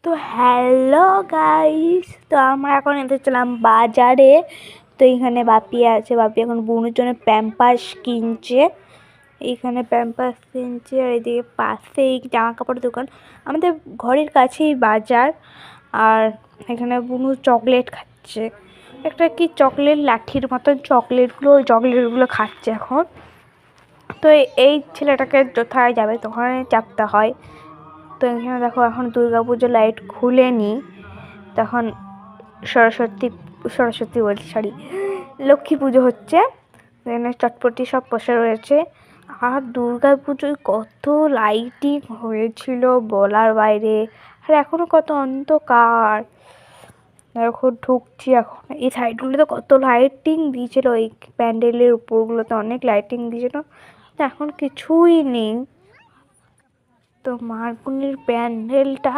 তো hello guys, তো আমরা এখন এসেছিলাম বাজারে। তো এখানে বাপি আছে, বাপি এখন বোনের জন্য প্যাম্পাস কিনছে। এইখানে প্যাম্পাস কিনছে আর এদিকে পাশেই জামা কাপড়ের দোকান। আমাদের ঘরের কাছেই বাজার। আর এখানে বুনু চকলেট খাচ্ছে, একটা কি চকলেট লাঠির মতন চকলেটগুলো খাচ্ছে এখন। তো এই ছেলেটাকে যথায় যাবে তখন চাপতে হয়। তো এখানে দেখো এখন দুর্গাপুজো লাইট খুলেনি, তখন সরস্বতী বলছি, সরি, লক্ষ্মী পুজো হচ্ছে। এখানে চটপটি সব বসে রয়েছে। আর দুর্গা পুজোয় কত লাইটিং হয়েছিল বলার বাইরে। আর এখনো কত অন্ধকার। এখন ঢুকছি, এখন এই সাইডগুলোতে কত লাইটিং দিয়েছিল, এই প্যান্ডেলের উপরগুলোতে অনেক লাইটিং দিয়েছিল। এখন কিছুই নেই। তো মার্কনির প্যান্ডেলটা